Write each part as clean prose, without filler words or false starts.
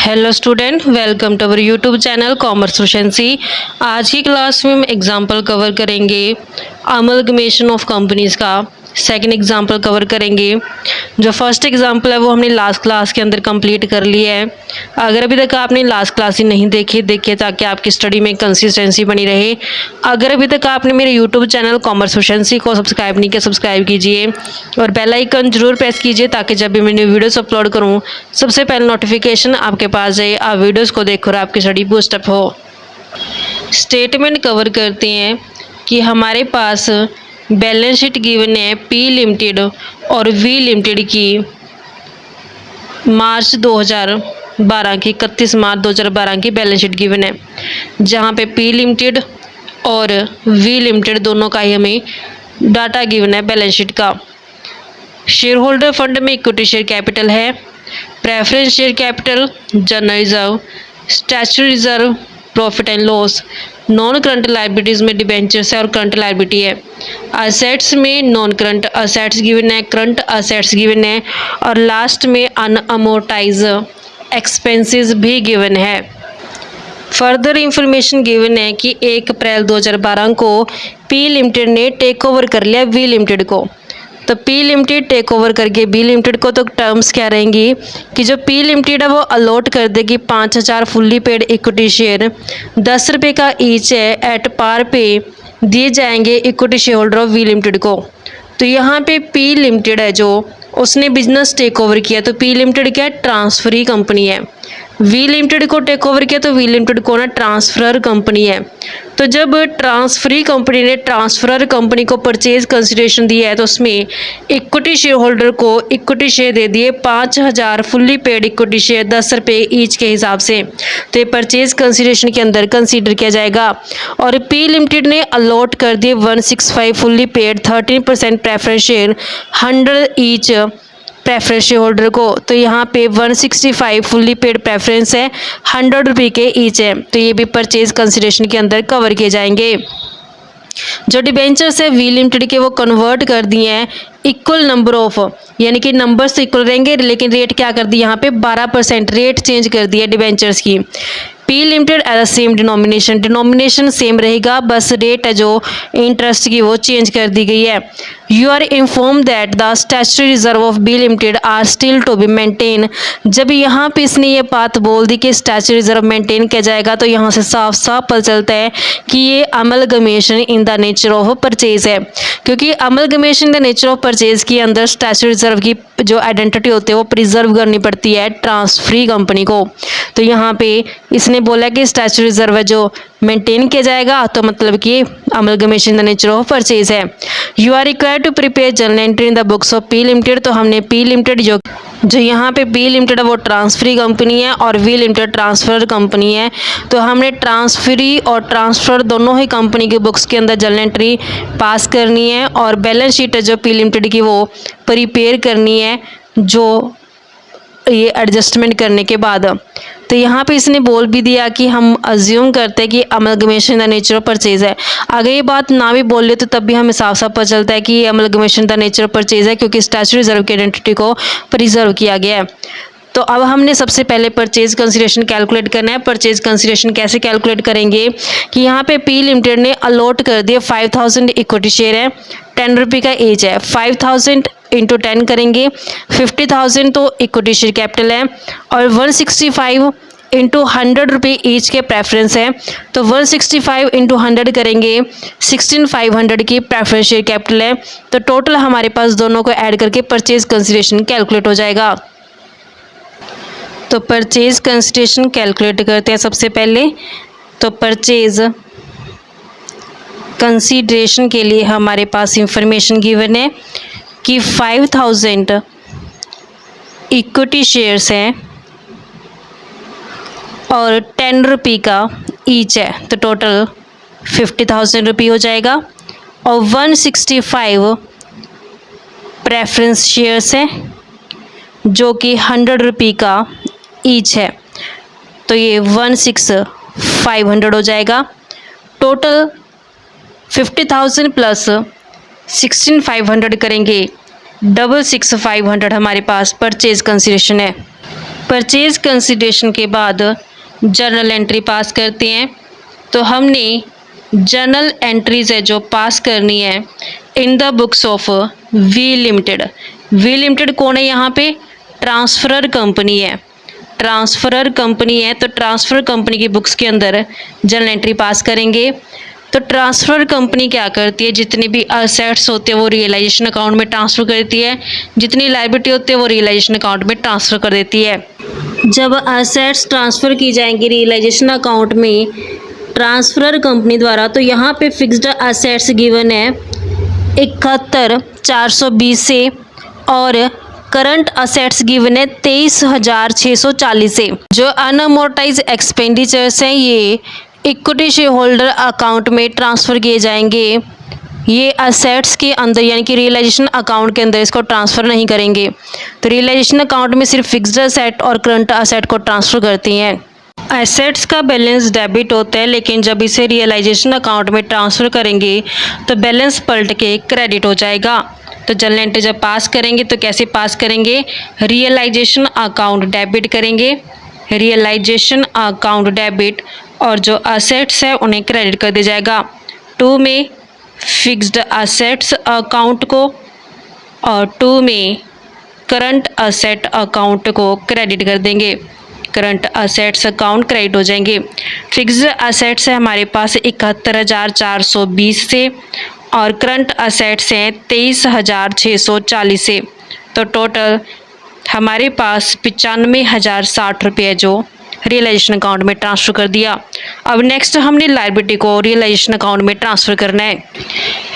Hello student, welcome to our YouTube channel commerce proficiency. आज की class में हम एग्जांपल कवर करेंगे अमलगमेशन ऑफ कंपनीज़ का। सेकंड एग्जांपल कवर करेंगे। जो फर्स्ट एग्जांपल है वो हमने लास्ट क्लास के अंदर कंप्लीट कर लिया है। अगर अभी तक आपने लास्ट क्लास ही नहीं देखिए ताकि आपकी स्टडी में कंसिस्टेंसी बनी रहे। अगर अभी तक आपने मेरे यूट्यूब चैनल कॉमर्स प्रोफिशिएंसी को सब्सक्राइब नहीं किया, सब्सक्राइब कीजिए और बेल आइकन जरूर प्रेस कीजिए ताकि जब भी मैंने वीडियोस अपलोड करूँ सबसे पहले नोटिफिकेशन आपके पास जाए, आप वीडियोस को देखकर आपकी स्टडी बूस्टअप हो। स्टेटमेंट कवर करते हैं कि हमारे पास बैलेंस शीट गिवन है पी लिमिटेड और वी लिमिटेड की मार्च 2012 की 31 मार्च 2012 की बैलेंस शीट गिवन है, जहाँ पे पी लिमिटेड और वी लिमिटेड दोनों का ही हमें डाटा गिवन है बैलेंस शीट का। शेयर होल्डर फंड में इक्विटी शेयर कैपिटल है, preference share capital, general reserve, statutory reserve, profit and loss, non current liabilities में डिबेंचर्स है और करंट लाइबिलिटी है। असेट्स में नॉन करंट असेट्स गिवन है, करंट असेट्स गिवन है और लास्ट में अनअमोर्टाइज एक्सपेंसेस भी गिवन है। फर्दर इंफॉर्मेशन गिवन है कि 1 अप्रैल 2012 को पी लिमिटेड ने टेक ओवर कर लिया वी लिमिटेड को। तो पी लिमिटेड टेक ओवर करके बी लिमिटेड को, तो टर्म्स क्या रहेंगी कि जो पी लिमिटेड है वो अलॉट कर देगी 5000 फुल्ली पेड इक्विटी शेयर, 10 रुपये का ईच है एट पार पे दिए जाएंगे equity share holder of V limited को। तो यहाँ पे पी लिमिटेड है जो उसने बिजनेस टेक ओवर किया, तो पी लिमिटेड क्या है, ट्रांसफरी कंपनी है। वी लिमिटेड को टेक ओवर किया तो वी लिमिटेड को ना ट्रांसफरर कंपनी है। तो जब ट्रांसफरी कंपनी ने ट्रांसफरर कंपनी को परचेज कंसिडरेशन दिया है तो उसमें इक्विटी शेयर होल्डर को इक्विटी शेयर दे दिए 5000 फुल्ली पेड इक्विटी शेयर 10 रुपये ईच के हिसाब से। तो ये परचेज कंसिडरेशन के अंदर कंसीडर किया जाएगा। और पी लिमिटेड ने अलॉट कर दिए 165 fully paid 13% preference share 100 each preference share holder को। तो यहाँ पे 165 फुल्ली पेड प्रेफरेंस है, 100 रुपये के ईच है। तो ये भी परचेज कंसिडरेशन के अंदर कवर किए जाएंगे। जो डिबेंचर्स है वी लिमिटेड के वो कन्वर्ट कर दिए हैं इक्वल नंबर ऑफ, यानी कि नंबर्स तो इक्वल रहेंगे लेकिन रेट क्या कर दी यहाँ पे 12% रेट चेंज कर दिया डिबेंचर्स की। P limited as same denomination same रहेगा, बस रेट है जो इंटरेस्ट की वो चेंज कर दी गई है। You are inform that the statutory reserve of B limited are still to be maintain. जब यहाँ पे इसने ये बात बोल दी कि स्टैट्यूटरी रिजर्व मेंटेन किया जाएगा तो यहाँ से साफ साफ पता चलता है कि ये amalgamation in the nature of purchase है, क्योंकि amalgamation in the nature of purchase के अंदर स्टैट्यूटरी रिजर्व की जो आइडेंटिटी होती है वो प्रिजर्व करनी पड़ती है ट्रांसफरी कंपनी को। तो यहाँ पे इसने बोला कि स्टैट्यूटरी रिजर्व जो मेंटेन किया जाएगा, तो मतलब कि amalgamation in the nature of purchase है। You are required to prepare journal entry in the books of P limited. तो हमने पी लिमिटेड जो यहाँ पे पी लिमिटेड है वो ट्रांसफरी कंपनी है और वी लिमिटेड ट्रांसफर कंपनी है। तो हमने ट्रांसफरी और ट्रांसफर दोनों ही कंपनी के बुक्स के अंदर जर्नल एंट्री पास करनी है और बैलेंस शीट है जो पी लिमिटेड की वो प्रिपेयर करनी है, जो ये एडजस्टमेंट करने के बाद। तो यहाँ पे इसने बोल भी दिया कि हम अज्यूम करते हैं कि amalgamation the nature of purchase है। अगर ये बात ना भी बोल ले तो तब भी हमें साफ साफ पता चलता है कि ये amalgamation the nature of purchase है, क्योंकि स्टैट्यूटरी रिजर्व की आइडेंटिटी को प्रिजर्व किया गया है। तो अब हमने सबसे पहले परचेज कंसिडरेशन कैलकुलेट करना है। परचेज कंसिडरेशन कैसे कैलकुलेट करेंगे कि यहाँ पे पी लिमिटेड ने अलॉट कर दिया 5000 इक्विटी शेयर है, 10 रुपये का एज है, 5000 इंटू 10 करेंगे, 50,000 तो इक्विटी शेयर कैपिटल है और 165 इंटू 100 रुपये ईच के प्रेफरेंस है। तो 165 इंटू 100 करेंगे, 16500 की प्रेफरेंस शेयर कैपिटल है। तो टोटल हमारे पास दोनों को ऐड करके परचेज कंसिडरेशन कैलकुलेट हो जाएगा। तो परचेज कंसिडरेशन कैलकुलेट करते हैं सबसे पहले। तो परचेज कंसिडरेशन के लिए हमारे पास इंफॉर्मेशन गिवन है कि 5000 इक्विटी शेयर्स हैं और 10 रुपये का ईच है, तो टोटल 50,000 रुपये हो जाएगा। और 165 प्रेफरेंस शेयर्स हैं जो कि 100 रुपये का ईच है, तो ये 16500 हो जाएगा। टोटल 50,000 प्लस 16500 करेंगे, 66500 हमारे पास परचेज कंसिडरेशन है। परचेज कंसिडरेशन के बाद जर्नल एंट्री पास करते हैं। तो हमने जर्नल एंट्रीज है जो पास करनी है in the books of V limited. V limited कौन है? यहाँ पे ट्रांसफरर कंपनी है। ट्रांसफरर कंपनी है तो ट्रांसफर कंपनी की बुक्स के अंदर जर्नल एंट्री पास करेंगे। तो ट्रांसफ़र कंपनी क्या करती है? जितने भी असेट्स होते हैं वो रियलाइजेशन अकाउंट में ट्रांसफ़र करती है, जितनी लायबिलिटी होती है वो रियलाइजेशन अकाउंट में ट्रांसफ़र कर देती है। जब असेट्स ट्रांसफ़र की जाएंगी रियलाइजेशन अकाउंट में ट्रांसफरर कंपनी द्वारा, तो यहाँ पे फिक्स्ड असेट्स गिवन है 71,420 से और करंट असेट्स गिवन है 23,640 से। जो अनअमोर्टाइज एक्सपेंडिचर्स हैं ये इक्विटी शेयर होल्डर अकाउंट में ट्रांसफ़र किए जाएंगे। ये असेट्स के अंदर यानी कि रियलाइजेशन अकाउंट के अंदर इसको ट्रांसफ़र नहीं करेंगे। तो रियलाइजेशन अकाउंट में सिर्फ फिक्स्ड असेट और करंट असेट को ट्रांसफ़र करती हैं। एसेट्स का बैलेंस डेबिट होता है, लेकिन जब इसे रियलाइजेशन अकाउंट में ट्रांसफ़र करेंगे तो बैलेंस पलट के क्रेडिट हो जाएगा। तो जर्नल एंट्री जब पास करेंगे तो कैसे पास करेंगे? रियलाइजेशन अकाउंट डेबिट करेंगे, रियलाइजेशन अकाउंट डेबिट, और जो असेट्स है उन्हें क्रेडिट कर दिया जाएगा। 2 में फिक्स्ड असेट्स अकाउंट को और 2 में करंट असेट अकाउंट को क्रेडिट कर देंगे। करंट असेट्स अकाउंट क्रेडिट हो जाएंगे। फिक्स्ड असेट्स है हमारे पास 71,420 से और करंट असेट्स हैं 23,640 से। तो टोटल हमारे पास 95,060 रुपये जो रियलाइजेशन अकाउंट में ट्रांसफ़र कर दिया। अब नेक्स्ट हमने लायबिलिटी को रियलाइजेशन अकाउंट में ट्रांसफ़र करना है।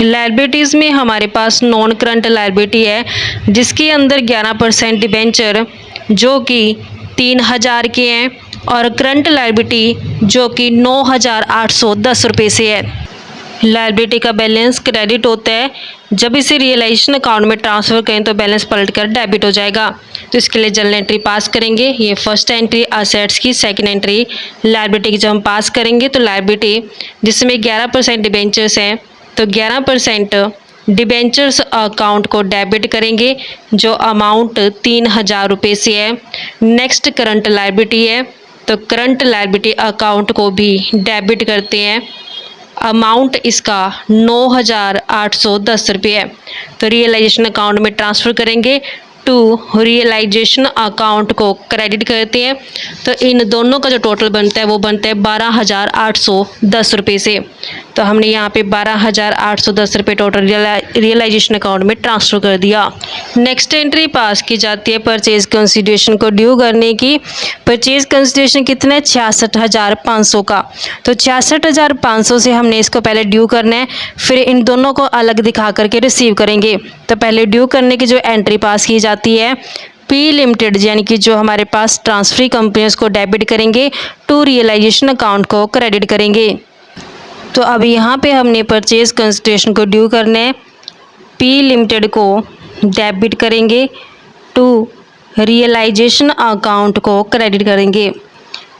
लायबिलिटीज़ में हमारे पास नॉन करंट लायबिलिटी है जिसके अंदर 11% डिबेंचर जो कि 3,000 के हैं और करंट लायबिलिटी जो कि 9,810 रुपये से है। लायबिलिटी का बैलेंस क्रेडिट होता है, जब इसे रियलाइजेशन अकाउंट में ट्रांसफ़र करें तो बैलेंस पलट कर डेबिट हो जाएगा। तो इसके लिए जर्नल एंट्री पास करेंगे। ये फर्स्ट एंट्री असेट्स की, सेकंड एंट्री लायबिलिटी की। जब हम पास करेंगे तो लायबिलिटी जिसमें 11% डिबेंचर्स हैं तो 11% डिबेंचर्स अकाउंट को डेबिट करेंगे जो अमाउंट 3,000 रुपये से है। नेक्स्ट करंट लायबिलिटी है तो करंट लायबिलिटी अकाउंट को भी डेबिट करते हैं। अमाउंट इसका 9,810 रुपये है। तो रियलाइजेशन अकाउंट में ट्रांसफ़र करेंगे, टू रियलाइजेशन अकाउंट को क्रेडिट करते हैं। तो इन दोनों का जो टोटल बनता है वो बनता है 12,810 रुपये से। तो हमने यहाँ पे 12,810 रुपये टोटल रियलाइजेशन अकाउंट में ट्रांसफ़र कर दिया। नेक्स्ट एंट्री पास की जाती है परचेज कंसिडरेशन को ड्यू करने की। परचेज कंसिडरेशन कितना है? 66,500 का। तो 66,500 से हमने इसको पहले ड्यू करना है, फिर इन दोनों को अलग दिखा करके रिसीव करेंगे। तो पहले ड्यू करने की जो एंट्री पास की जाती है पी लिमिटेड यानी कि जो हमारे पास ट्रांसफरी कंपनी उसको डेबिट करेंगे, टू रियलाइजेशन अकाउंट को क्रेडिट करेंगे। तो अब यहाँ पे हमने परचेज कंसिडरेशन को ड्यू करना है, पी लिमिटेड को डेबिट करेंगे, टू रियलाइजेशन अकाउंट को क्रेडिट करेंगे।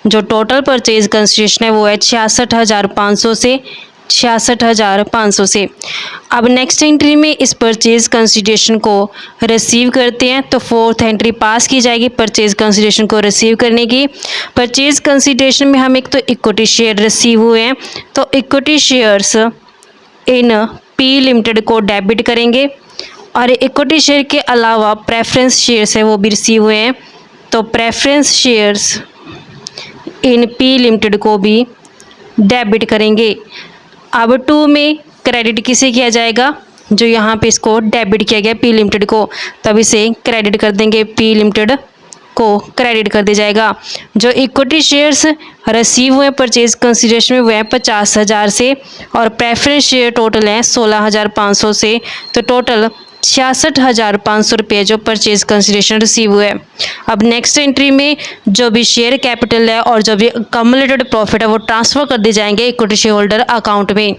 जो टोटल परचेज कंसिडरेशन है वो है 66,500 से 66,500 से। अब नेक्स्ट एंट्री में इस परचेज कंसिडरेशन को रिसीव करते हैं। तो फोर्थ एंट्री पास की जाएगी परचेज कंसिडरेशन को रिसीव करने की। परचेज कंसिडरेशन में हम एक तो इक्विटी शेयर रिसीव हुए हैं तो equity shares in P limited को डेबिट करेंगे और इक्विटी शेयर के अलावा प्रेफरेंस शेयर्स है वो भी रिसीव हुए हैं तो preference shares in P limited को भी डेबिट करेंगे। अब 2 में क्रेडिट किसे किया जाएगा? जो यहाँ पे इसको डेबिट किया गया पी लिमिटेड को, तब इसे क्रेडिट कर देंगे, पी लिमिटेड को क्रेडिट कर दिया जाएगा। जो इक्विटी शेयर्स रिसीव हुए परचेज कंसिडरेशन में वो है 50,000 से और प्रेफरेंस शेयर टोटल हैं 16,500 से। तो टोटल 66,500 रुपये जो परचेज कंसिडरेशन रिसीव हुए। अब नेक्स्ट एंट्री में जो भी शेयर कैपिटल है और जो भी कम्युलेटेड प्रॉफिट है वो ट्रांसफ़र कर दिए जाएंगे इक्विटी शेयर होल्डर अकाउंट में।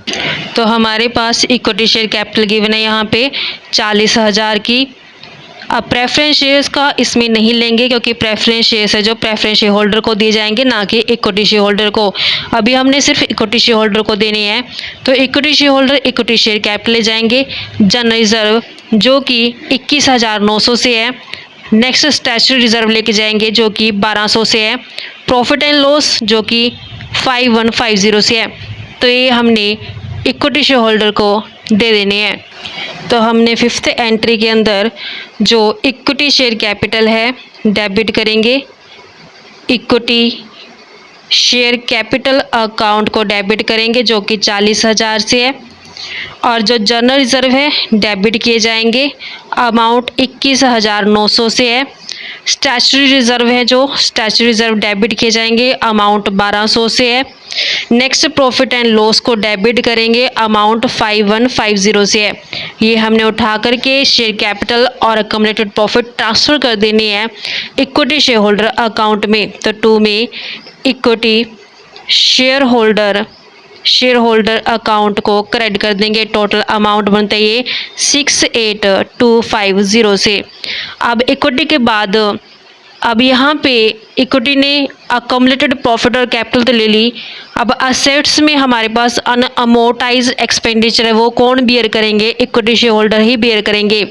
तो हमारे पास इक्विटी शेयर कैपिटल गिवन है यहाँ पे 40,000 की। अब प्रेफरेंस शेयर्स का इसमें नहीं लेंगे क्योंकि प्रेफरेंस शेयर्स है जो प्रेफरेंस शेयर होल्डर को दिए जाएंगे ना कि इक्विटी शेयर होल्डर को। अभी हमने सिर्फ इक्विटी शेयर होल्डर को देने हैं तो equity share holder equity share capital ले जाएंगे। जनरल रिजर्व जो कि 21,900 से है नेक्स्ट स्टैट्यूटरी रिजर्व लेके जाएंगे जो कि 1200 से है। प्रॉफिट एंड लॉस जो कि 5150 से है। तो ये हमने इक्विटी शेयर होल्डर को दे देने हैं। तो हमने फिफ्थ एंट्री के अंदर जो इक्विटी शेयर कैपिटल है डेबिट करेंगे। इक्विटी शेयर कैपिटल अकाउंट को डेबिट करेंगे जो कि 40,000 से है। और जो जनरल रिजर्व है डेबिट किए जाएंगे, अमाउंट 21,900 से है। स्टैट्यूटरी रिजर्व है जो स्टैट्यूटरी रिजर्व डेबिट किए जाएंगे, अमाउंट 1200 से है। नेक्स्ट प्रॉफिट एंड लॉस को डेबिट करेंगे, अमाउंट 5150 से है। ये हमने उठा करके शेयर कैपिटल और अकम्युलेटेड प्रॉफिट ट्रांसफ़र कर देनी है इक्विटी शेयर होल्डर अकाउंट में। तो 2 में इक्विटी शेयर होल्डर अकाउंट को क्रेडिट कर देंगे। टोटल अमाउंट बनता है ये 68,250 से। अब इक्विटी के बाद अब यहाँ पे इक्विटी ने अकम्युलेटेड प्रॉफिट और कैपिटल तो ले ली। अब असेट्स में हमारे पास अनअमोर्टाइज्ड एक्सपेंडिचर है, वो कौन बियर करेंगे? इक्विटी शेयर होल्डर ही बियर करेंगे।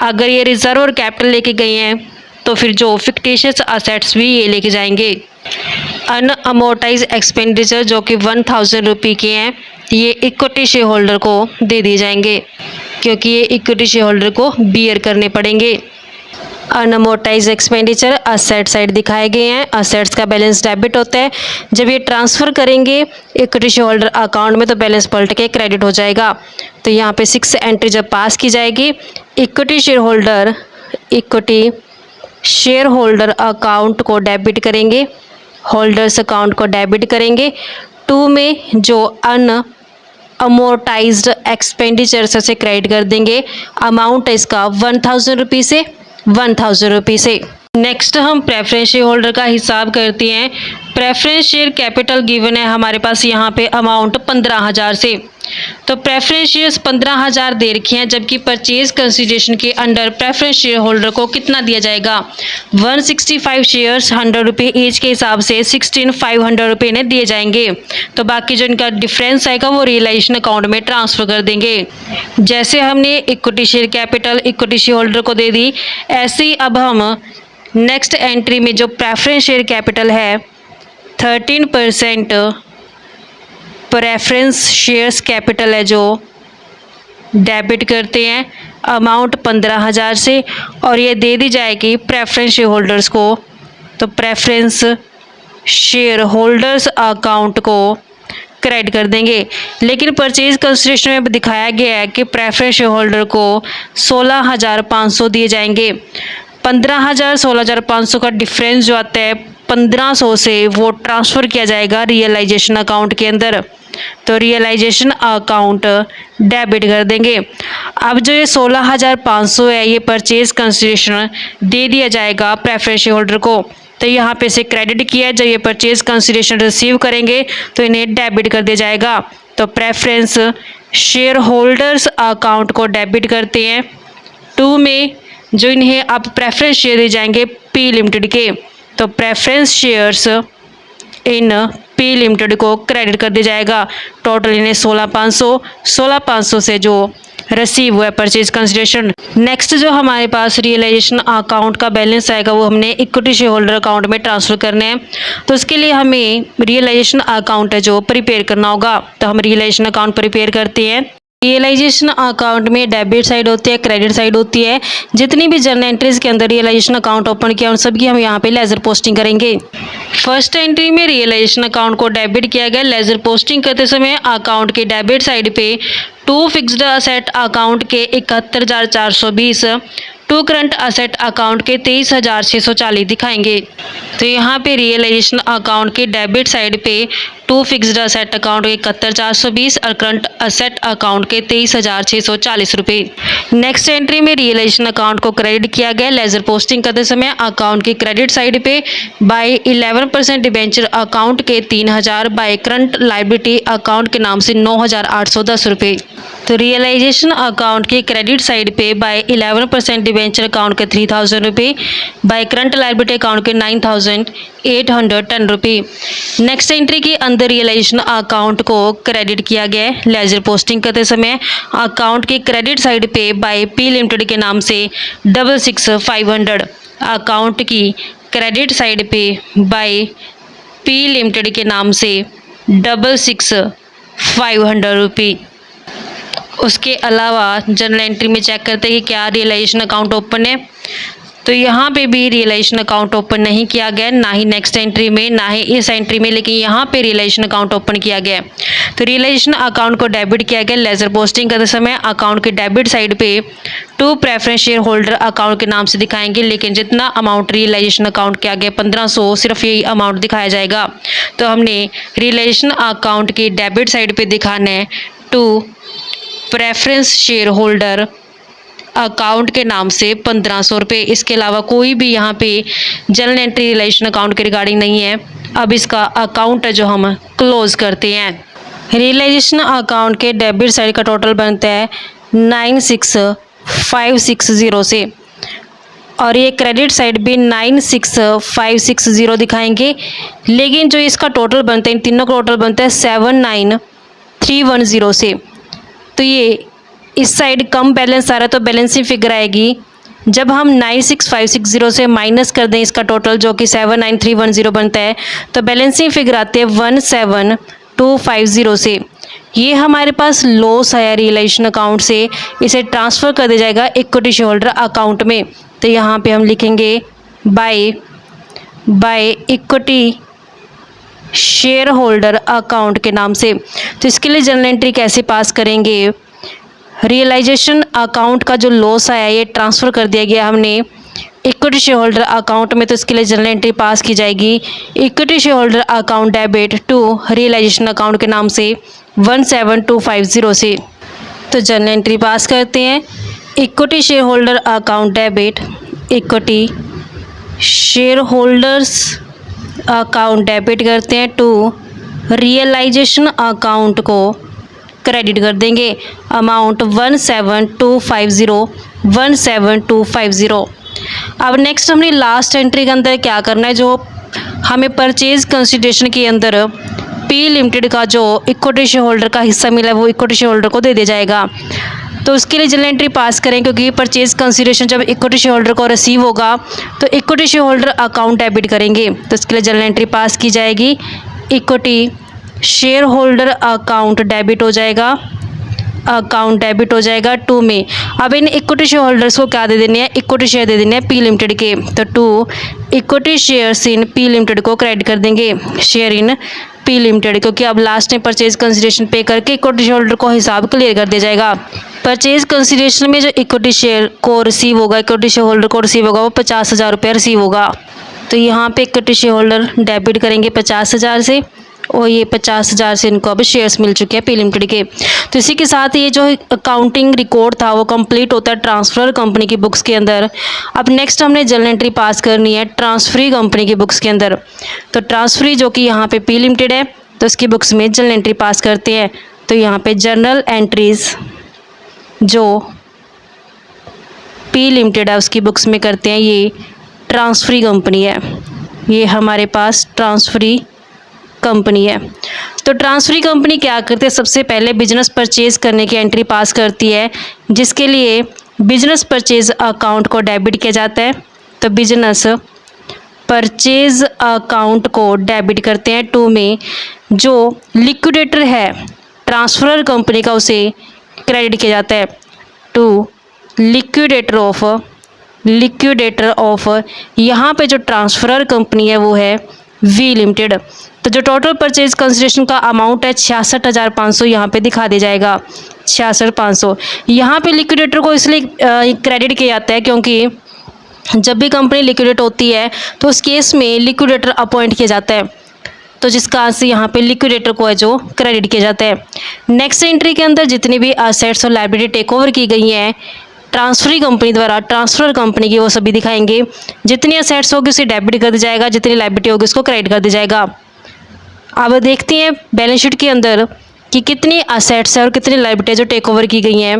अगर ये रिजर्व और कैपिटल लेके गए हैं तो फिर जो फिक्टिशियस असेट्स भी ये लेके जाएंगे। अनअमोर्टाइज एक्सपेंडिचर जो कि 1000 रुपये के हैं, ये इक्विटी शेयर होल्डर को दे दिए जाएंगे क्योंकि ये इक्विटी शेयर होल्डर को बियर करने पड़ेंगे। अनअमोर्टाइज एक्सपेंडिचर असेट साइड दिखाए गए हैं। असेट्स का बैलेंस डेबिट होता है। जब ये ट्रांसफ़र करेंगे इक्विटी शेयर होल्डर अकाउंट में तो बैलेंस पलट के क्रेडिट हो जाएगा। तो यहाँ पे 6 एंट्री जब पास की जाएगी, इक्विटी शेयर होल्डर अकाउंट को डेबिट करेंगे, होल्डर्स अकाउंट को डेबिट करेंगे। 2 में जो अनअमोर्टाइज्ड एक्सपेंडिचर से क्रेडिट कर देंगे, अमाउंट इसका 1000 रुपये से 1000 रुपये से। नेक्स्ट हम प्रेफरेंस शेयर होल्डर का हिसाब करते हैं। प्रेफरेंस शेयर कैपिटल गिवन है हमारे पास यहाँ पे अमाउंट 15,000 से। तो प्रेफरेंस शेयर्स 15,000 दे रखे हैं, जबकि परचेज कंसिडरेशन के अंडर प्रेफरेंस शेयर होल्डर को कितना दिया जाएगा? 165 शेयर्स 100 रुपये ईच के हिसाब से 16,500 रुपये ने दिए जाएंगे। तो बाकी जो इनका डिफरेंस आएगा वो रियलाइजेशन अकाउंट में ट्रांसफ़र कर देंगे। जैसे हमने equity share capital equity share holder को दे दी, ऐसे ही अब हम नेक्स्ट एंट्री में जो प्रेफरेंस शेयर कैपिटल है 13% प्रेफरेंस शेयर्स कैपिटल है जो डेबिट करते हैं, अमाउंट 15,000 से, और ये दे दी जाएगी प्रेफरेंस शेयर होल्डर्स को। तो प्रेफरेंस शेयर होल्डर्स अकाउंट को क्रेडिट कर देंगे। लेकिन परचेज कंसिडरेशन में दिखाया गया है कि प्रेफरेंस शेयर होल्डर को 16,500 दिए जाएंगे। 15,000 16,500 का डिफरेंस जो आता है 1,500 से वो ट्रांसफ़र किया जाएगा रियलाइजेशन अकाउंट के अंदर। तो रियलाइजेशन अकाउंट डेबिट कर देंगे। अब जो ये 16,500 है ये परचेज कंसिडरेशन दे दिया जाएगा प्रेफरेंस शेयर होल्डर को। तो यहाँ पे से क्रेडिट किया है, जब ये परचेज कंसिडरेशन रिसीव करेंगे तो इन्हें डेबिट कर दिया जाएगा। तो प्रेफरेंस शेयर होल्डर्स अकाउंट को डेबिट करते हैं। 2 में जो इन्हें अब प्रेफरेंस शेयर दिए जाएंगे पी लिमिटेड के, तो preference shares in P limited को क्रेडिट कर दिया जाएगा। टोटल इन्हें 16,500 से जो रिसीव हुआ है परचेज कंसिडरेशन। नेक्स्ट जो हमारे पास रियलाइजेशन अकाउंट का बैलेंस आएगा वो हमने इक्विटी शेयर होल्डर अकाउंट में ट्रांसफ़र करने हैं। तो उसके लिए हमें रियलाइजेशन अकाउंट है जो प्रिपेयर करना होगा। तो हम रियलाइजेशन अकाउंट प्रिपेयर करते हैं। रियलाइजेशन अकाउंट में डेबिट साइड होती है, क्रेडिट साइड होती है। जितनी भी जर्नल एंट्रीज के अंदर रियलाइजेशन अकाउंट ओपन किया उन सब की हम यहाँ पे लेजर पोस्टिंग करेंगे। फर्स्ट एंट्री में रियलाइजेशन अकाउंट को डेबिट किया गया। लेजर पोस्टिंग करते समय अकाउंट के डेबिट साइड पे 2 फिक्स्ड असेट अकाउंट के 71,420, 2 करंट असेट अकाउंट के 23,640 दिखाएंगे। तो यहाँ पे रियलाइजेशन अकाउंट के डेबिट साइड पे 2 फिक्स्ड असेट अकाउंट के 71,420 और करंट असेट अकाउंट के 23,640 रुपये। नेक्स्ट एंट्री में रियलाइजेशन अकाउंट को क्रेडिट किया गया। लेजर पोस्टिंग करते समय अकाउंट की क्रेडिट साइड पे बाय 11% डिबेंचर अकाउंट के 3,000, बाय करंट लाइबिलिटी अकाउंट के नाम से 9,810 रुपये। तो रियलाइजेशन अकाउंट की क्रेडिट साइड पे बाय 11% डिबेंचर अकाउंट के 3,000 रुपये, बाय करंट लाइबिलिटी अकाउंट के 9,810 रुपये। नेक्स्ट एंट्री के अंदर रियलाइजेशन अकाउंट को क्रेडिट किया गया है। लेजर पोस्टिंग करते समय अकाउंट की क्रेडिट साइड पे बाय पी लिमिटेड के नाम से 66,500, अकाउंट की क्रेडिट साइड पे बाय पी लिमिटेड के नाम से 66,500 रुपये। उसके अलावा जनरल एंट्री में चेक करते हैं कि क्या रियलाइजेशन अकाउंट ओपन है, तो यहाँ पे भी रियलाइजेशन अकाउंट ओपन नहीं किया गया, ना ही नेक्स्ट एंट्री में ना ही इस एंट्री में, लेकिन यहाँ पे रियलाइजेशन अकाउंट ओपन किया गया। तो रियलाइजेशन अकाउंट को डेबिट किया गया। लेजर पोस्टिंग करते समय अकाउंट के डेबिट साइड पे 2 प्रेफरेंस शेयर होल्डर अकाउंट के नाम से दिखाएंगे, लेकिन जितना अमाउंट रियलाइजेशन अकाउंट किया गया 1500, सिर्फ यही अमाउंट दिखाया जाएगा। तो हमने रियलाइजेशन अकाउंट की डेबिट साइड पे दिखाना है 2 प्रेफरेंस शेयर होल्डर अकाउंट के नाम से 1500 रुपये। इसके अलावा कोई भी यहाँ पे जनरल एंट्री रियलाइजेशन अकाउंट के रिगार्डिंग नहीं है। अब इसका अकाउंट है जो हम क्लोज करते हैं। रियलाइजेशन अकाउंट के डेबिट साइड का टोटल बनता है 96,560 से, और ये क्रेडिट साइड भी 96,560 दिखाएंगे, लेकिन जो इसका टोटल बनता है, इन तीनों का टोटल बनता है 79,310 से। तो ये इस साइड कम बैलेंस आ रहा है, तो बैलेंसिंग फिगर आएगी जब हम 96,560 से माइनस कर दें इसका टोटल जो कि 79,310 बनता है, तो बैलेंसिंग फिगर आती है 17,250 से। ये हमारे पास लॉस आया रियलाइजेशन अकाउंट से, इसे ट्रांसफ़र कर दिया जाएगा इक्विटी शेयर होल्डर अकाउंट में। तो यहाँ पे हम लिखेंगे by equity share holder account के नाम से। तो इसके लिए जनरल एंट्री कैसे पास करेंगे, रियलाइजेशन अकाउंट का जो लॉस आया ये ट्रांसफ़र कर दिया गया हमने इक्विटी शेयर होल्डर अकाउंट में, तो इसके लिए जनरल एंट्री पास की जाएगी equity share holder account debit to realisation account के नाम से 17,250 से। तो जनरल एंट्री पास करते हैं equity share holder account debit equity share holders account debit करते हैं टू रियलाइजेशन अकाउंट को क्रेडिट कर देंगे अमाउंट 17,250। अब नेक्स्ट हमने लास्ट एंट्री के अंदर क्या करना है, जो हमें परचेज कंसिडरेशन के अंदर पी लिमिटेड का जो इक्विटी शेयर होल्डर का हिस्सा मिला है वो इक्विटी शेयर होल्डर को दे दिया जाएगा। तो उसके लिए जनरल एंट्री पास करें, क्योंकि परचेज कंसिडरेशन जब इक्विटी शेयर होल्डर को रिसीव होगा तो equity share holder account debit करेंगे। तो इसके लिए जनरल एंट्री पास की जाएगी equity share holder account debit हो जाएगा, अकाउंट डेबिट हो जाएगा 2 में। अब इन इक्विटी शेयर होल्डर्स को क्या दे देने हैं, इक्विटी शेयर दे देने हैं पी लिमिटेड के। तो 2 equity shares in P limited को क्रेडिट कर देंगे शेयर इन पी लिमिटेड, क्योंकि अब लास्ट में परचेज कंसिडरेशन पे करके इक्विटी शेयर होल्डर को हिसाब क्लियर कर दिया जाएगा। परचेज कंसिडरेशन में जो इक्विटी शेयर को रिसीव होगा, इक्विटी शेयर होल्डर को रिसीव होगा वो 50,000 रुपये रिसीव होगा। तो यहाँ पे इक्विटी शेयर होल्डर डेबिट करेंगे 50,000 से, और ये 50,000 से इनको अब शेयर्स मिल चुके हैं पी लिमिटेड के। तो इसी के साथ ये जो अकाउंटिंग रिकॉर्ड था वो कंप्लीट होता है ट्रांसफ़र कंपनी की बुक्स के अंदर। अब नेक्स्ट हमने जनरल एंट्री पास करनी है ट्रांसफरी कंपनी की बुक्स के अंदर। तो ट्रांसफरी जो कि यहाँ पे पी लिमिटेड है, तो उसकी बुक्स में जनरल एंट्री पास करते हैं। तो यहाँ पे जनरल एंट्रीज़ जो पी लिमिटेड है उसकी बुक्स में करते हैं, ये ट्रांसफरी कंपनी है, ये हमारे पास ट्रांसफरी कंपनी है। तो ट्रांसफरी कंपनी क्या करती है, सबसे पहले बिजनेस परचेज करने की एंट्री पास करती है, जिसके लिए बिजनेस परचेज अकाउंट को डेबिट किया जाता है। तो बिजनेस परचेज अकाउंट को डेबिट करते हैं 2 में। जो लिक्विडेटर है ट्रांसफरर कंपनी का उसे क्रेडिट किया जाता है टू लिक्विडेटर ऑफ यहाँ पे जो ट्रांसफरर कंपनी है वो है वी लिमिटेड। तो जो टोटल परचेज कंसिडरेशन का अमाउंट है 66,500 यहाँ पे दिखा दिया जाएगा 66,500। यहाँ पे लिक्विडेटर को इसलिए क्रेडिट किया जाता है क्योंकि जब भी कंपनी लिक्विडेट होती है तो उस केस में लिक्विडेटर अपॉइंट किया जाता है, तो जिसका से यहाँ पे लिक्विडेटर को है जो क्रेडिट किया जाता है। नेक्स्ट एंट्री के अंदर जितनी भी असेट्स और लायबिलिटी टेक ओवर की गई हैं ट्रांसफरी कंपनी द्वारा, ट्रांसफर कंपनी की, वो सभी दिखाएंगे। जितनी असेट्स होगी उसे डेबिट कर दिया जाएगा, जितनी लायबिलिटी होगी उसको क्रेडिट कर दिया जाएगा। अब देखते हैं बैलेंस शीट के अंदर कि कितनी असेट्स है और कितनी लायबिलिटी जो टेक ओवर की गई हैं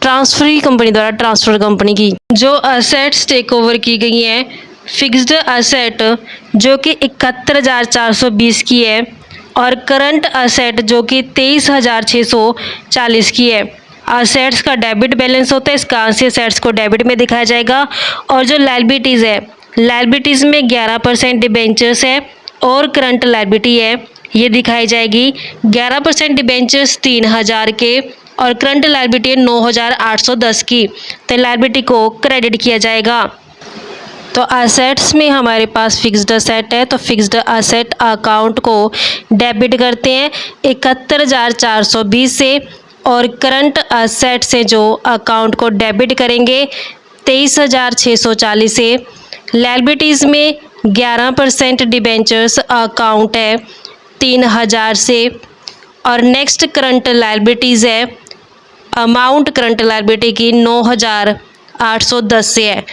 ट्रांसफरी कंपनी द्वारा, ट्रांसफर कंपनी की। जो असेट्स टेक ओवर की गई हैं, फिक्स्ड असेट जो कि 71,420 की है और करंट असेट जो कि 23,640 की है। असेट्स का डेबिट बैलेंस होता है, इसका असेट्स को डेबिट में दिखाया जाएगा। और जो लायबिलिटीज़ है, लायबिलिटीज़ में 11% डिबेंचर्स है और करंट लायबिलिटी है, ये दिखाई जाएगी। 11% डिबेंचर्स 3000 के और करंट लायबिलिटी 9810 की, तो लायबिलिटी को क्रेडिट किया जाएगा। तो असेट्स में हमारे पास फिक्स्ड असेट है, तो फिक्स्ड असेट अकाउंट को डेबिट करते हैं 71,420 से, और करंट असेट से जो अकाउंट को डेबिट करेंगे 23,640 से। लायबिलिटीज़ में 11% डिबेंचर्स अकाउंट है 3000 से, और नेक्स्ट करंट लायबिलिटीज़ है, अमाउंट करंट लायबिलिटी की 9810 से है।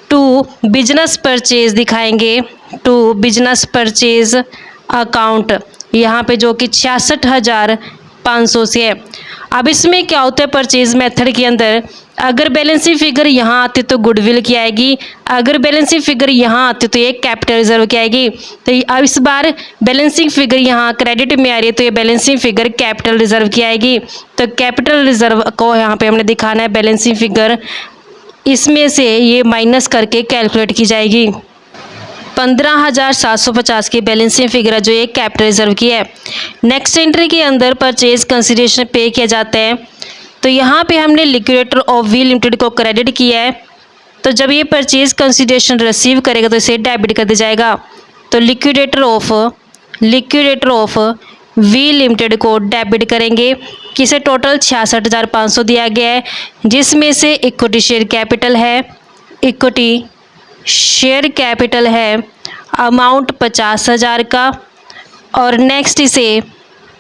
टू बिजनेस परचेज दिखाएंगे, टू बिजनेस परचेज अकाउंट यहाँ पे जो कि 66,500 से है। अब इसमें क्या होता है, परचेज मेथड के अंदर अगर बैलेंसिंग फिगर यहाँ आती तो गुडविल की आएगी, अगर बैलेंसिंग फिगर यहाँ आती तो ये कैपिटल रिजर्व की आएगी। तो अब इस बार बैलेंसिंग फिगर यहाँ क्रेडिट में आ रही है, तो ये बैलेंसिंग फिगर कैपिटल रिजर्व की आएगी। तो कैपिटल रिजर्व को यहाँ पे हमने दिखाना है बैलेंसिंग फिगर, इसमें से ये माइनस करके कैलकुलेट की जाएगी। 15,750 की बैलेंसिंग फिगर जो ये कैपिटल रिजर्व की है। नेक्स्ट एंट्री के अंदर परचेज कंसिडरेशन पे किया जाता है, तो यहाँ पे हमने लिक्विडेटर ऑफ वी लिमिटेड को क्रेडिट किया है, तो जब ये परचेज कंसिडरेशन रिसीव करेगा तो इसे डेबिट कर दिया जाएगा। तो लिक्विडेटर ऑफ वी लिमिटेड को डेबिट करेंगे, किसे टोटल 66,500 दिया गया है, जिसमें से इक्विटी शेयर कैपिटल है, इक्विटी शेयर कैपिटल है अमाउंट 50,000 का, और नेक्स्ट इसे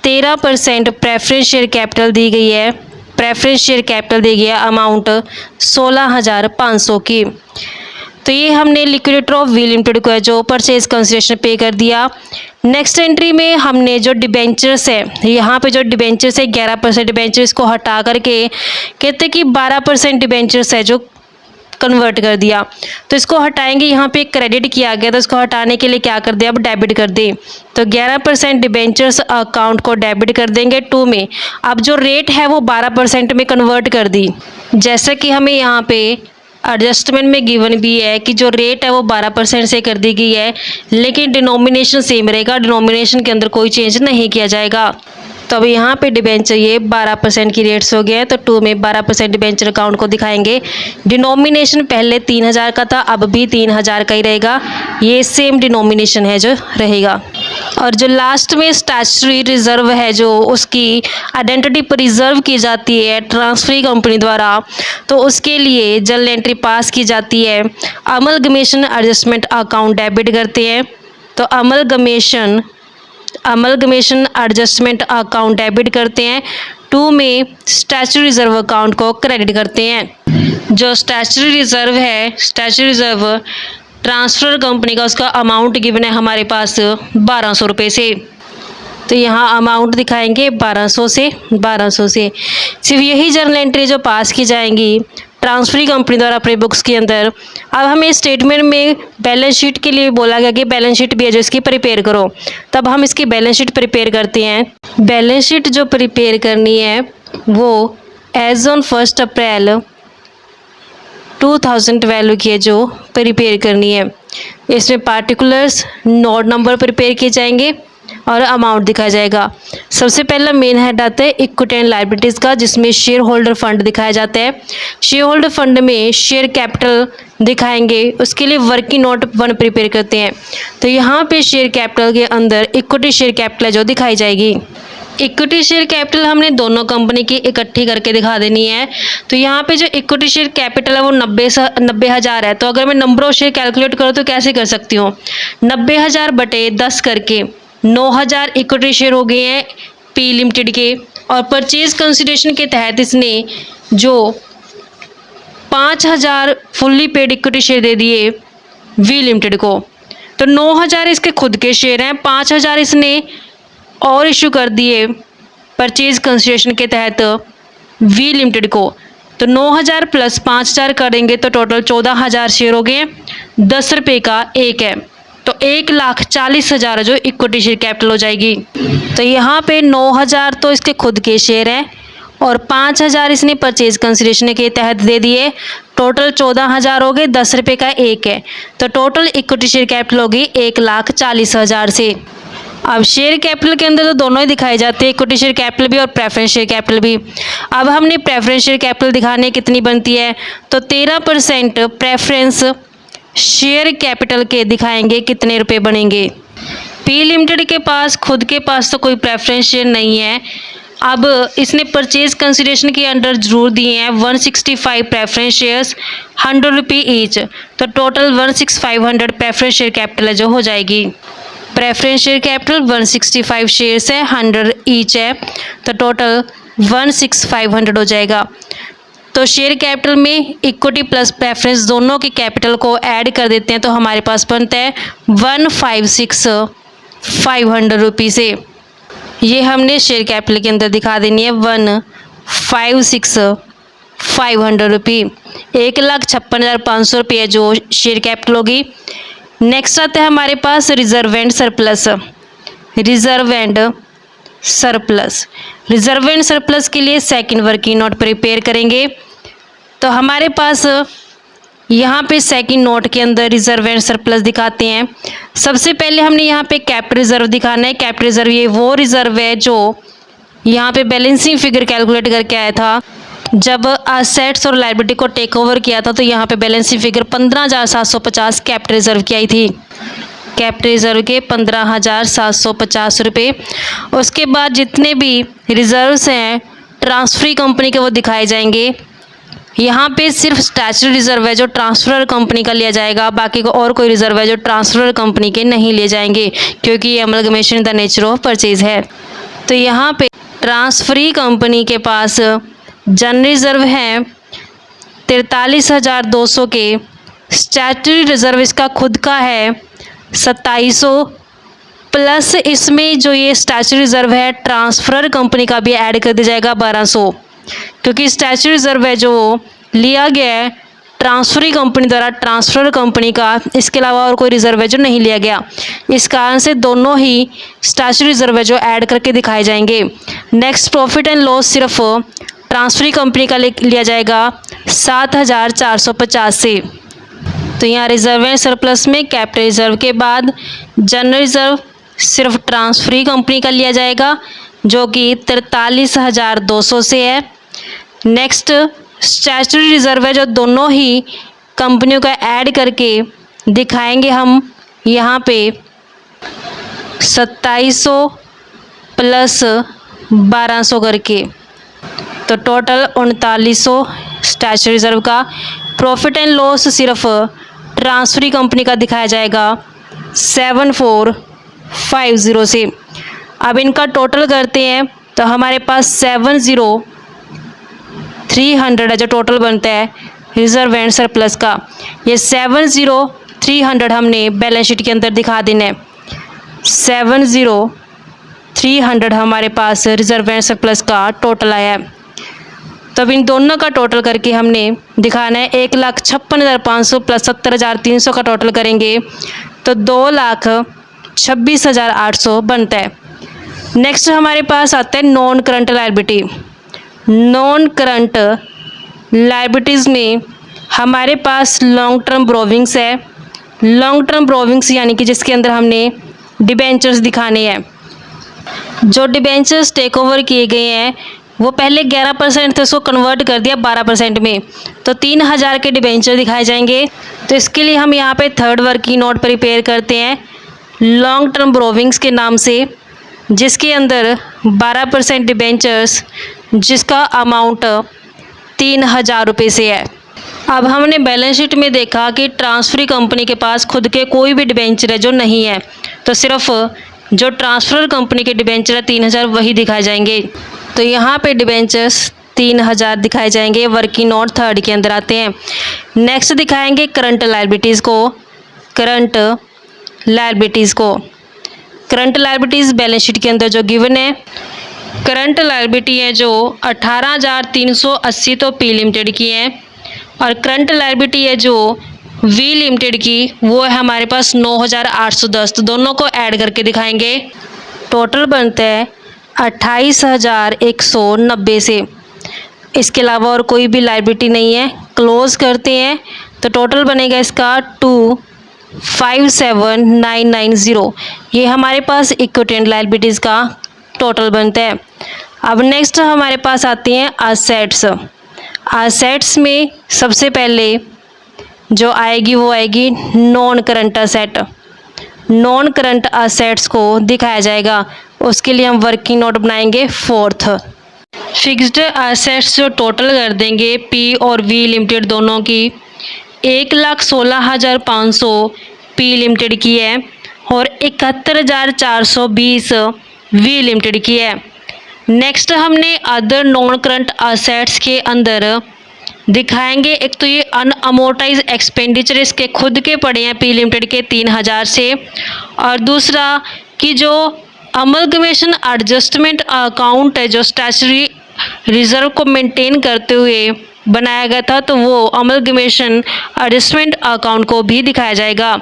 13% प्रेफरेंस शेयर कैपिटल दी गई है, प्रेफरेंस शेयर कैपिटल दी गई है अमाउंट 16,500 की। तो ये हमने लिक्विडेटर ऑफ वी लिमिटेड को है जो परचेज कंसिडरेशन पे कर दिया। नेक्स्ट एंट्री में हमने जो डिबेंचर्स है, यहाँ पे जो डिबेंचर्स है 11% डिबेंचर्स को हटा करके कहते कि 12% डिबेंचर्स है जो कन्वर्ट कर दिया, तो इसको हटाएंगे। यहाँ पे क्रेडिट किया गया, तो इसको हटाने के लिए क्या कर दिया, अब डेबिट कर दें। तो 11% डिबेंचर्स अकाउंट को डेबिट कर देंगे 2 में। अब जो रेट है वो 12% में कन्वर्ट कर दी, जैसा कि हमें यहाँ पे एडजस्टमेंट में गिवन भी है कि जो रेट है वो 12% से कर दी गई है, लेकिन डिनोमिनेशन सेम रहेगा, डिनोमिनेशन के अंदर कोई चेंज नहीं किया जाएगा। तो अब यहाँ पे डिबेंचर ये 12% की रेट्स हो गए हैं, तो 2 में 12% डिबेंचर अकाउंट को दिखाएंगे। डिनोमिनेशन पहले 3,000 का था, अब भी 3,000 का ही रहेगा, ये सेम डिनोमिनेशन है जो रहेगा। और जो लास्ट में स्टैट्यूटरी रिजर्व है जो उसकी आइडेंटिटी प्रिजर्व की जाती है ट्रांसफरी कंपनी द्वारा, तो उसके लिए जर्नल एंट्री पास की जाती है। अमलगमेशन एडजस्टमेंट अकाउंट डेबिट करते हैं, तो अमलगमेशन एडजस्टमेंट अकाउंट डेबिट करते हैं। 2 में स्टैट्यूटरी रिजर्व अकाउंट को क्रेडिट करते हैं। जो स्टैट्यूटरी रिजर्व है, स्टैट्यूटरी रिजर्व ट्रांसफ़र कंपनी का उसका अमाउंट गिवन है हमारे पास 1200 रुपये से, तो यहाँ अमाउंट दिखाएंगे 1200 से। सिर्फ यही जर्नल एंट्री जो पास की जाएंगी ट्रांसफरी कंपनी द्वारा अपने बुक्स के अंदर। अब हमें स्टेटमेंट में बैलेंस शीट के लिए बोला गया कि बैलेंस शीट भी है जो इसकी प्रिपेयर करो, तब हम इसकी बैलेंस शीट प्रिपेयर करते हैं। बैलेंस शीट जो प्रिपेयर करनी है वो एज ऑन 1 अप्रैल 2012 की है जो प्रिपेयर करनी है। इसमें पार्टिकुलर्स नोट नंबर प्रिपेयर किए जाएंगे और अमाउंट दिखाया जाएगा। सबसे पहला मेन हेड आता है इक्विटी एंड लायबिलिटीज़ का, जिसमें शेयर होल्डर फंड दिखाया जाता है। शेयर होल्डर फंड में शेयर कैपिटल दिखाएंगे, उसके लिए वर्किंग नोट 1 प्रिपेयर करते हैं। तो यहाँ पे शेयर कैपिटल के अंदर इक्विटी शेयर कैपिटल जो दिखाई जाएगी। इक्विटी शेयर कैपिटल हमने दोनों कंपनी की इकट्ठी करके दिखा देनी है। तो यहाँ पे जो इक्विटी शेयर कैपिटल है वो 90,000 है। तो अगर मैं नंबर ऑफ शेयर कैलकुलेट करूँ तो कैसे कर सकती हूँ, 90,000 बटे 10 करके 9,000 इक्विटी शेयर हो गए हैं पी लिमिटेड के, और परचेज कंसिडरेशन के तहत इसने जो 5,000 फुल्ली पेड इक्विटी शेयर दे दिए वी लिमिटेड को, तो 9,000 इसके खुद के शेयर हैं, 5,000 इसने और इशू कर दिए परचेज कंसिडरेशन के तहत वी लिमिटेड को। तो 9,000 प्लस 5,000 करेंगे तो टोटल 14,000 शेयर हो गए, 10 रुपये का एक है, तो 1,40,000 जो इक्विटी शेयर कैपिटल हो जाएगी। तो यहाँ पे 9,000 तो इसके खुद के शेयर हैं और 5,000 इसने परचेज कंसिडरेशन के तहत दे दिए। टोटल 14,000 हो गए, 10 रुपये का एक है, तो टोटल इक्विटी शेयर कैपिटल होगी 1,40,000 से। अब शेयर कैपिटल के अंदर तो दोनों ही दिखाए जाते हैं, इक्विटी शेयर कैपिटल भी और प्रेफरेंस शेयर कैपिटल भी। अब हमने प्रेफरेंस शेयर कैपिटल दिखाने कितनी बनती है, तो 13% प्रेफरेंस शेयर कैपिटल के दिखाएंगे कितने रुपए बनेंगे। पी लिमिटेड के पास खुद के पास तो कोई प्रेफरेंस शेयर नहीं है। अब इसने परचेज कंसिडरेशन के अंडर जरूर दिए हैं 165 प्रेफरेंस शेयर्स 100 रुपये ईच, तो टोटल 16,500 प्रेफरेंस शेयर कैपिटल जो हो जाएगी। प्रेफरेंस शेयर कैपिटल 165 शेयर्स है, 100 ईच है, तो टोटल 16,500 हो जाएगा। तो शेयर कैपिटल में इक्विटी प्लस प्रेफरेंस दोनों की कैपिटल को ऐड कर देते हैं, तो हमारे पास बनता है 156,500 रुपये से। ये हमने शेयर कैपिटल के अंदर दिखा देनी है 156,500 रुपये, 1,56,500 रुपये जो शेयर कैपिटल होगी। नेक्स्ट आता है हमारे पास reserve and surplus. Reserve and surplus, reserve and surplus के लिए सेकंड वर्किंग नोट प्रिपेयर करेंगे। तो हमारे पास यहाँ पे सेकंड नोट के अंदर रिजर्व एंड सरप्लस दिखाते हैं। सबसे पहले हमने यहाँ पे कैपिटल रिजर्व दिखाना है। कैपिटल रिजर्व ये वो रिजर्व है जो यहाँ पे बैलेंसिंग फिगर कैलकुलेट करके आया था। जब असेट्स और लायबिलिटी को टेक ओवर किया था तो यहाँ पे बैलेंसिंग फिगर 15,750 कैपिटल रिजर्व की आई थी। कैपिटल रिजर्व के 15,750 रुपये। उसके बाद जितने भी रिजर्व्स हैं ट्रांसफरी कंपनी के वो दिखाए जाएंगे। यहाँ पे सिर्फ स्टैच्यूटरी रिजर्व है जो ट्रांसफर कंपनी का लिया जाएगा, बाकी को और कोई रिजर्व है जो ट्रांसफर कंपनी के नहीं लिए जाएंगे, क्योंकि ये amalgamation the nature of purchase है। तो यहाँ पे ट्रांसफरी कंपनी के पास जनरल रिजर्व है 43,200 के, स्टैट्यूटरी रिजर्व इसका खुद का है 2700, प्लस इसमें जो ये स्टैच्यूटरी रिजर्व है ट्रांसफर कंपनी का भी ऐड कर दिया जाएगा 1200, क्योंकि स्टैच्यूटरी रिजर्व है जो लिया गया है ट्रांसफरी कंपनी द्वारा ट्रांसफर कंपनी का, इसके अलावा और कोई रिजर्व है जो नहीं लिया गया। इस कारण से दोनों ही स्टैच्यूटरी रिजर्व है जो ऐड करके दिखाए जाएंगे। नेक्स्ट प्रॉफिट एंड लॉस सिर्फ ट्रांसफरी कंपनी का लिया जाएगा 7,450 से। तो यहाँ रिजर्व एंड सरप्लस में कैपिटल रिजर्व के बाद जनरल रिजर्व सिर्फ ट्रांसफरी कंपनी का लिया जाएगा जो कि 43,200 से है। नेक्स्ट स्टैट्यूटरी रिजर्व है जो दोनों ही कंपनियों का ऐड करके दिखाएंगे हम यहाँ पे 2700 प्लस 1200 करके, तो टोटल 3900 स्टैट्यूटरी रिजर्व का। प्रॉफिट एंड लॉस सिर्फ ट्रांसफरी कंपनी का दिखाया जाएगा 7,450 से। अब इनका टोटल करते हैं तो हमारे पास 7,0300 है जो टोटल बनता है रिजर्व एंड सरप्लस का। ये 7,0300 हमने बैलेंस शीट के अंदर दिखा देना है। 7,0300 हमारे पास रिजर्व एंड सरप्लस का टोटल आया है। तो अब इन दोनों का टोटल करके हमने दिखाना है 1,56,500 प्लस 70,300 का टोटल करेंगे तो 2,26,800 बनता है। नेक्स्ट हमारे पास आता है non current liability. Non current liabilities में हमारे पास लॉन्ग टर्म ब्रोविंग्स है। लॉन्ग टर्म ब्रोविंग्स यानी कि जिसके अंदर हमने डिबेंचर्स दिखाने हैं। जो डिबेंचर्स टेक ओवर किए गए हैं वो पहले 11% थे, उसको कन्वर्ट कर दिया 12% में, तो 3,000 के डिबेंचर दिखाए जाएंगे। तो इसके लिए हम यहाँ पे थर्ड वर्किंग नोट प्रिपेयर करते हैं लॉन्ग टर्म ब्रोविंग्स के नाम से, जिसके अंदर 12% डिबेंचर्स जिसका अमाउंट 3,000 रुपये से है। अब हमने बैलेंस शीट में देखा कि ट्रांसफरी कंपनी के पास खुद के कोई भी डिबेंचर है जो नहीं है, तो सिर्फ जो ट्रांसफर कंपनी के डिबेंचर है 3,000 वही दिखाए जाएंगे। तो यहाँ पे डिबेंचर्स 3,000 दिखाए जाएंगे। वर्किंग नोट थर्ड के अंदर आते हैं। नेक्स्ट दिखाएंगे करंट लायबिलिटीज़ को। करंट लायबिलिटीज़ बैलेंस शीट के अंदर जो गिवन है, करंट लायबिलिटी है जो 18,380 तो पी लिमिटेड की है, और करंट लायबिलिटी है जो वी लिमिटेड की वो है हमारे पास 9,810। तो दोनों को ऐड करके दिखाएंगे। टोटल बनता है 28,190 से। इसके अलावा और कोई भी लायबिलिटी नहीं है। क्लोज करते हैं तो टोटल बनेगा इसका 257,990। ये हमारे पास इक्विटी एंड लायबिलिटीज़ का टोटल बनता है। अब नेक्स्ट हमारे पास आती हैं असेट्स। असेट्स में सबसे पहले जो आएगी वो आएगी non current asset. Non current assets को दिखाया जाएगा, उसके लिए हम वर्किंग नोट बनाएंगे 4th। फिक्स्ड असेट्स जो टोटल कर देंगे पी और वी लिमिटेड दोनों की 1,16,500 पी लिमिटेड की है और 71,420 वी लिमिटेड की है। नेक्स्ट हमने अदर नॉन करंट असेट्स के अंदर दिखाएंगे, एक तो ये अनअमोर्टाइज एक्सपेंडिचर इसके खुद के पड़े हैं पी लिमिटेड के 3,000 से, और दूसरा कि जो अमलगमेशन एडजस्टमेंट अकाउंट है जो स्टैट्यूटरी रिजर्व को मेंटेन करते हुए बनाया गया था, तो वो अमलगमेशन एडजस्टमेंट अकाउंट को भी दिखाया जाएगा।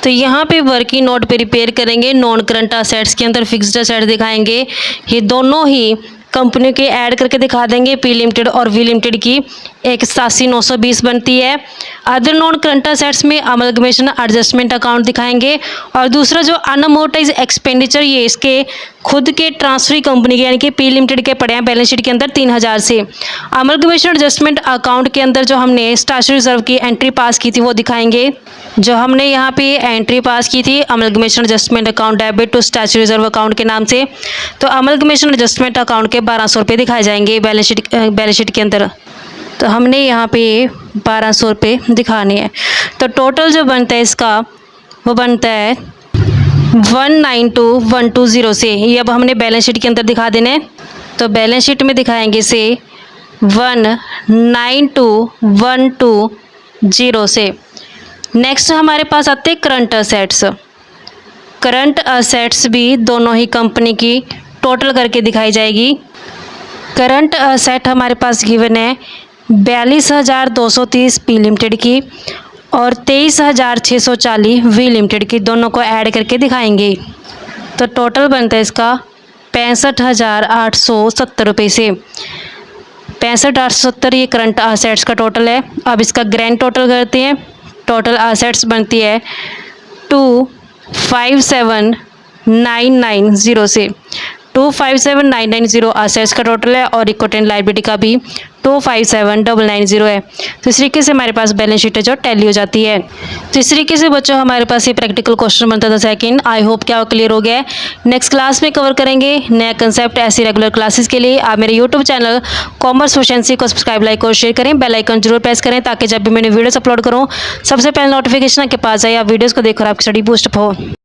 तो यहाँ पे वर्किंग नोट प्रिपेयर करेंगे। नॉन करंट असेट्स के अंदर फिक्स्ड असेट्स दिखाएंगे, ये दोनों ही कंपनी के ऐड करके दिखा देंगे। पी लिमिटेड और वी लिमिटेड की 81,920 बनती है। अदर नॉन करंट असेट्स में अमलगमेशन एडजस्टमेंट अकाउंट दिखाएंगे, और दूसरा जो अनअमोर्टाइज एक्सपेंडिचर ये इसके खुद के ट्रांसफरी कंपनी के यानी कि पी लिमिटेड के पड़े हैं बैलेंस शीट के अंदर 3,000 से। अमलगमेशन एडजस्टमेंट अकाउंट के अंदर जो हमने स्टैट्यूटरी रिजर्व की एंट्री पास की थी वो दिखाएंगे। जो हमने यहाँ पे एंट्री पास की थी amalgamation adjustment account debit to statutory reserve account के नाम से, तो अमलगमेशन एडजस्टमेंट अकाउंट के 1,200 रुपये दिखाए जाएंगे बैलेंस शीट के अंदर। तो हमने यहाँ पे 1,200 रुपये दिखाने हैं। तो टोटल जो बनता है इसका वो बनता है 192,120 से। ये अब हमने बैलेंस शीट के अंदर दिखा देने हैं, तो बैलेंस शीट में दिखाएंगे से 192,120 से। नेक्स्ट हमारे पास आते हैं करंट असेट्स। करंट असेट्स भी दोनों ही कंपनी की टोटल करके दिखाई जाएगी। करंट असेट हमारे पास गिवन है 42,230 पी लिमिटेड की और 23,640 वी लिमिटेड की, दोनों को ऐड करके दिखाएंगे। तो टोटल बनता है इसका 65,870 रुपये से। 65,870 ये करंट असेट्स का टोटल है। अब इसका ग्रैंड टोटल करते हैं। टोटल असेट्स बनती है 257,990 से। 257,990 असेट्स का टोटल है और इक्विटी एंड लायबिलिटी का भी 257,990 है। तो इस तरीके से हमारे पास बैलेंस शीट है जो टैली हो जाती है। तो इस तरीके से बच्चों हमारे पास ये प्रैक्टिकल क्वेश्चन बनता था सेकंड। आई होप क्या क्लियर हो गया है। नेक्स्ट क्लास में कवर करेंगे नया कंसेप्ट। ऐसी रेगुलर क्लासेस के लिए आप मेरे यूट्यूब चैनल कॉमर्स प्रोफिशिएंसी को सब्सक्राइब, लाइक और शेयर करें। बेल आइकन जरूर प्रेस करें ताकि जब भी मैंने वीडियोस अपलोड करूँ सबसे पहले नोटिफिकेशन आपके पास आए, आप वीडियोज़ को देखकर आपकी स्टडी बूस्ट अप हो।